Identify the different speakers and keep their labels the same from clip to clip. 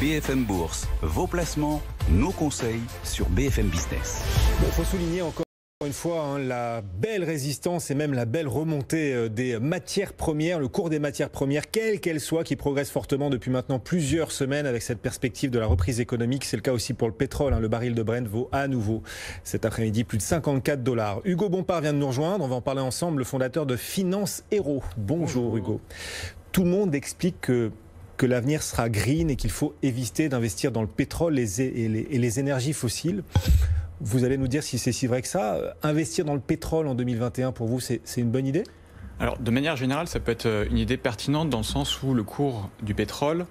Speaker 1: BFM Bourse, vos placements, nos conseils sur BFM Business.
Speaker 2: Bon, faut souligner encore une fois la belle résistance et même la belle remontée des matières premières, le cours des matières premières, quelles qu'elles soient, qui progressent fortement depuis maintenant plusieurs semaines avec cette perspective de la reprise économique. C'est le cas aussi pour le pétrole. Le baril de Brent vaut à nouveau cet après-midi plus de $54. Hugo Bompard vient de nous rejoindre. On va en parler ensemble, le fondateur de Finance Hero. Bonjour Hugo. Tout le monde explique que l'avenir sera green et qu'il faut éviter d'investir dans le pétrole et les énergies fossiles. Vous allez nous dire si c'est si vrai que ça. Investir dans le pétrole en 2021, pour vous, c'est une bonne idée ?
Speaker 3: Alors, de manière générale, ça peut être une idée pertinente dans le sens où le cours du pétrole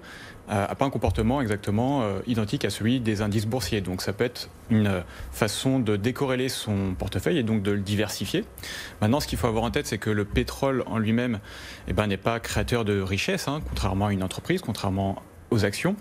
Speaker 3: n'a pas un comportement exactement identique à celui des indices boursiers. Donc ça peut être une façon de décorréler son portefeuille et donc de le diversifier. Maintenant, ce qu'il faut avoir en tête, c'est que le pétrole en lui-même n'est pas créateur de richesse, contrairement à une entreprise, contrairement aux actions.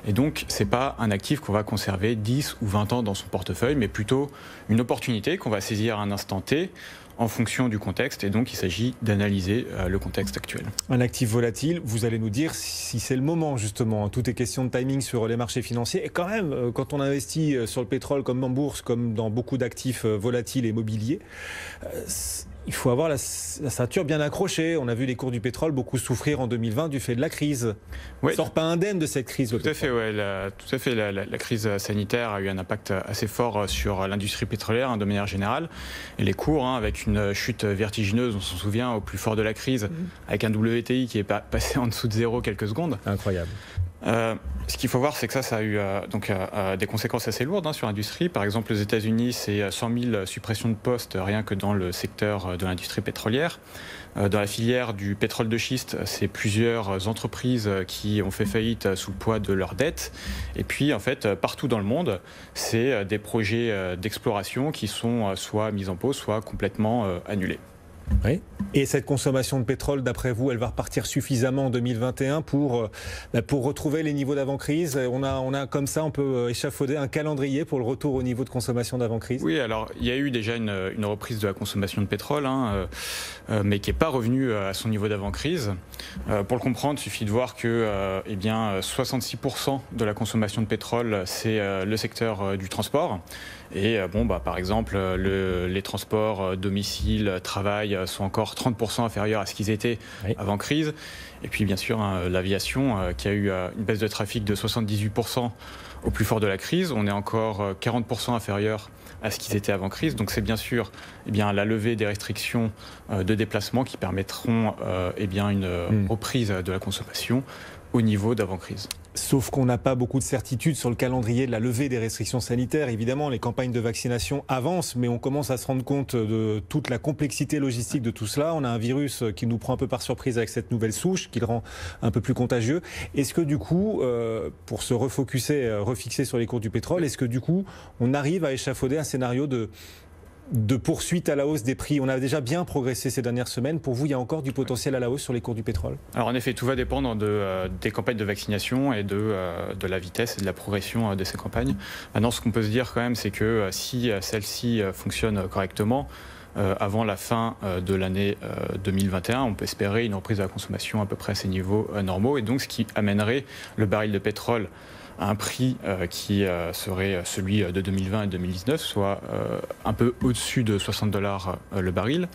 Speaker 3: Et donc, ce n'est pas un actif qu'on va conserver 10 ou 20 ans dans son portefeuille, mais plutôt une opportunité qu'on va saisir à un instant T en fonction du contexte. Et donc, il s'agit d'analyser le contexte actuel.
Speaker 2: Un actif volatile, vous allez nous dire si c'est le moment, justement. Tout est question de timing sur les marchés financiers. Et quand même, quand on investit sur le pétrole, comme en bourse, comme dans beaucoup d'actifs volatiles et mobiliers, il faut avoir la ceinture bien accrochée. On a vu les cours du pétrole beaucoup souffrir en 2020 du fait de la crise. On ne sort pas indemne de cette crise.
Speaker 3: Tout à fait, tout à fait. La crise sanitaire a eu un impact assez fort sur l'industrie pétrolière de manière générale. Et les cours, avec une chute vertigineuse, on s'en souvient, au plus fort de la crise, avec un WTI qui est passé en dessous de zéro quelques secondes.
Speaker 2: Incroyable.
Speaker 3: Ce qu'il faut voir, c'est que ça a eu des conséquences assez lourdes sur l'industrie. Par exemple, aux États-Unis, c'est 100 000 suppressions de postes rien que dans le secteur de l'industrie pétrolière. Dans la filière du pétrole de schiste, c'est plusieurs entreprises qui ont fait faillite sous le poids de leurs dettes. Et puis, en fait, partout dans le monde, c'est des projets d'exploration qui sont soit mis en pause, soit complètement annulés.
Speaker 2: Oui. Et cette consommation de pétrole, d'après vous, elle va repartir suffisamment en 2021 pour retrouver les niveaux d'avant-crise. On a comme ça, on peut échafauder un calendrier pour le retour au niveau de consommation d'avant-crise.
Speaker 3: Oui, alors il y a eu déjà une reprise de la consommation de pétrole, mais qui n'est pas revenue à son niveau d'avant-crise. Pour le comprendre, il suffit de voir que 66% de la consommation de pétrole, c'est le secteur du transport. Et par exemple, les transports domicile, travail sont encore 30% inférieurs à ce qu'ils étaient avant crise. Et puis bien sûr, l'aviation qui a eu une baisse de trafic de 78% au plus fort de la crise. On est encore 40% inférieur à ce qu'ils étaient avant crise. Donc c'est bien sûr la levée des restrictions de déplacement qui permettront une reprise de la consommation au niveau d'avant-crise.
Speaker 2: Sauf qu'on n'a pas beaucoup de certitudes sur le calendrier de la levée des restrictions sanitaires. Évidemment, les campagnes de vaccination avancent, mais on commence à se rendre compte de toute la complexité logistique de tout cela. On a un virus qui nous prend un peu par surprise avec cette nouvelle souche, qui le rend un peu plus contagieux. Est-ce que du coup, pour se refixer sur les cours du pétrole, est-ce que du coup, on arrive à échafauder un scénario de poursuite à la hausse des prix? On a déjà bien progressé ces dernières semaines. Pour vous, il y a encore du potentiel à la hausse sur les cours du pétrole?
Speaker 3: Alors en effet, tout va dépendre des campagnes de vaccination et de la vitesse et de la progression de ces campagnes. Maintenant, ce qu'on peut se dire quand même, c'est que si celles-ci fonctionnent correctement, avant la fin de l'année 2021, on peut espérer une reprise de la consommation à peu près à ces niveaux normaux. Et donc, ce qui amènerait le baril de pétrole à un prix qui serait celui de 2020 et 2019, soit un peu au-dessus de $60 le baril.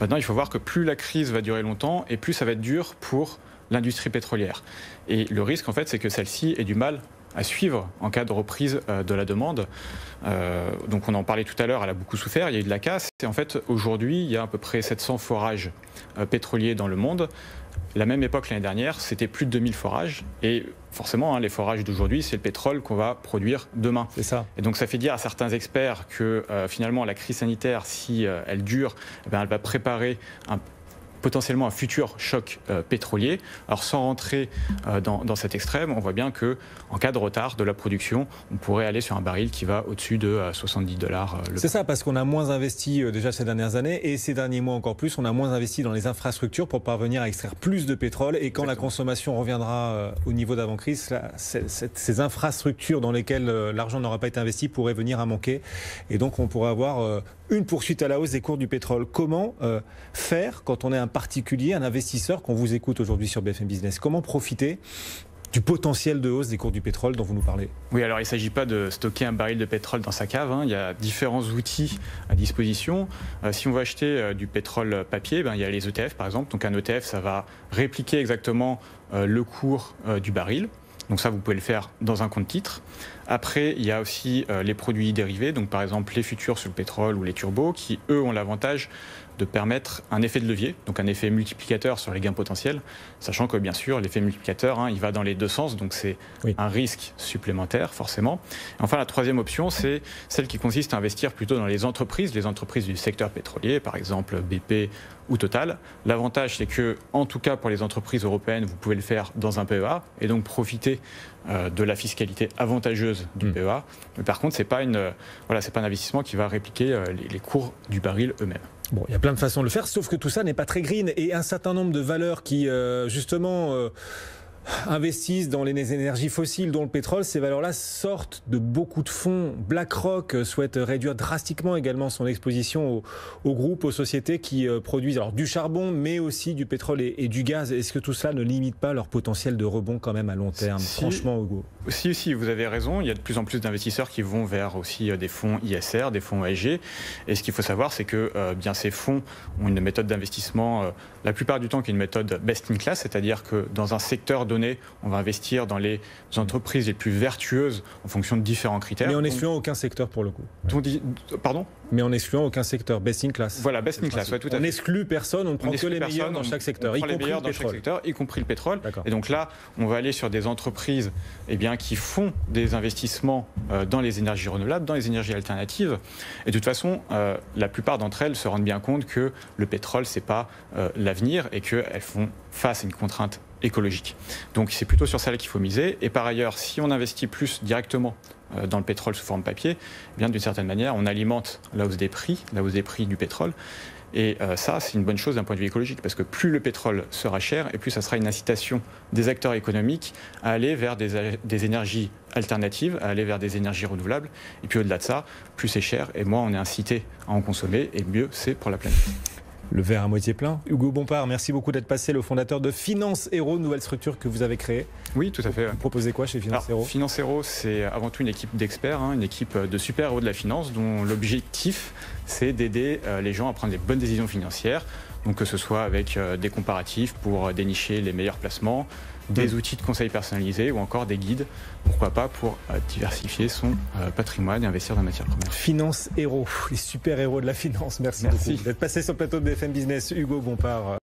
Speaker 3: Maintenant, il faut voir que plus la crise va durer longtemps et plus ça va être dur pour l'industrie pétrolière. Et le risque, en fait, c'est que celle-ci ait du mal à suivre en cas de reprise de la demande. Donc on en parlait tout à l'heure, elle a beaucoup souffert, il y a eu de la casse. Et en fait, aujourd'hui, il y a à peu près 700 forages pétroliers dans le monde. La même époque l'année dernière, c'était plus de 2000 forages. Et forcément, les forages d'aujourd'hui, c'est le pétrole qu'on va produire demain.
Speaker 2: C'est ça.
Speaker 3: Et donc ça fait dire à certains experts que finalement la crise sanitaire, si elle dure, elle va préparer potentiellement un futur choc pétrolier. Alors sans rentrer dans cet extrême, on voit bien qu'en cas de retard de la production, on pourrait aller sur un baril qui va au-dessus de $70 le baril.
Speaker 2: C'est ça, parce qu'on a moins investi déjà ces dernières années et ces derniers mois encore plus, on a moins investi dans les infrastructures pour parvenir à extraire plus de pétrole. Et quand la consommation reviendra au niveau d'avant-crise, ces infrastructures dans lesquelles l'argent n'aura pas été investi pourraient venir à manquer. Et donc on pourrait avoir une poursuite à la hausse des cours du pétrole. Comment faire quand on est un particulier, un investisseur, qu'on vous écoute aujourd'hui sur BFM Business? Comment profiter du potentiel de hausse des cours du pétrole dont vous nous parlez?
Speaker 3: Oui, alors il ne s'agit pas de stocker un baril de pétrole dans sa cave. Il y a différents outils à disposition. Si on veut acheter du pétrole papier, il y a les ETF par exemple. Donc un ETF, ça va répliquer exactement le cours du baril. Donc ça, vous pouvez le faire dans un compte titre. Après, il y a aussi les produits dérivés, donc par exemple les futurs sur le pétrole ou les turbos, qui eux ont l'avantage de permettre un effet de levier, donc un effet multiplicateur sur les gains potentiels, sachant que bien sûr l'effet multiplicateur, il va dans les deux sens, donc c'est un risque supplémentaire forcément. Et enfin, la troisième option, c'est celle qui consiste à investir plutôt dans les entreprises du secteur pétrolier, par exemple BP ou Total. L'avantage, c'est que, en tout cas pour les entreprises européennes, vous pouvez le faire dans un PEA et donc profiter de la fiscalité avantageuse du PEA. Mais par contre, c'est pas un investissement qui va répliquer les cours du baril eux-mêmes.
Speaker 2: Bon, il y a plein de façons de le faire, sauf que tout ça n'est pas très green. Et un certain nombre de valeurs qui, justement, investissent dans les énergies fossiles, dont le pétrole, ces valeurs-là sortent de beaucoup de fonds. BlackRock souhaite réduire drastiquement également son exposition aux groupes, aux sociétés qui produisent alors du charbon, mais aussi du pétrole et du gaz. Est-ce que tout cela ne limite pas leur potentiel de rebond quand même à long terme, franchement, Hugo?
Speaker 3: Si, vous avez raison. Il y a de plus en plus d'investisseurs qui vont vers aussi des fonds ISR, des fonds ESG. Et ce qu'il faut savoir, c'est que bien ces fonds ont une méthode d'investissement, la plupart du temps, qui est une méthode best in class, c'est-à-dire que dans un secteur donné, on va investir dans les entreprises les plus vertueuses en fonction de différents critères.
Speaker 2: Mais en excluant aucun secteur pour le coup.
Speaker 3: Pardon ?
Speaker 2: Mais en excluant aucun secteur, best in class.
Speaker 3: Voilà, best in class, tout à fait.
Speaker 2: On n'exclut personne, on prend que les meilleurs dans chaque secteur,
Speaker 3: y compris le pétrole. Et donc là, on va aller sur des entreprises qui font des investissements dans les énergies renouvelables, dans les énergies alternatives. Et de toute façon, la plupart d'entre elles se rendent bien compte que le pétrole, c'est pas l'avenir et qu'elles font face à une contrainte écologique. Donc c'est plutôt sur celle qu'il faut miser. Et par ailleurs, si on investit plus directement dans le pétrole sous forme papier, d'une certaine manière, on alimente la hausse des prix du pétrole. Et ça, c'est une bonne chose d'un point de vue écologique, parce que plus le pétrole sera cher, et plus ça sera une incitation des acteurs économiques à aller vers des énergies alternatives, à aller vers des énergies renouvelables. Et puis au-delà de ça, plus c'est cher, et moins on est incité à en consommer, et mieux c'est pour la planète.
Speaker 2: Le verre à moitié plein. Hugo Bompard, merci beaucoup d'être passé, le fondateur de Finance Hero, nouvelle structure que vous avez créée.
Speaker 3: Oui, tout à fait.
Speaker 2: Vous proposez quoi chez Finance Hero ?
Speaker 3: Finance Hero, c'est avant tout une équipe d'experts, une équipe de super-héros de la finance, dont l'objectif, c'est d'aider les gens à prendre les bonnes décisions financières. Donc que ce soit avec des comparatifs pour dénicher les meilleurs placements, des outils de conseil personnalisés ou encore des guides, pourquoi pas, pour diversifier son patrimoine et investir dans la matière première.
Speaker 2: Finance Hero, les super-héros de la finance. Merci beaucoup d'être passé sur le plateau de BFM Business. Hugo Bompard.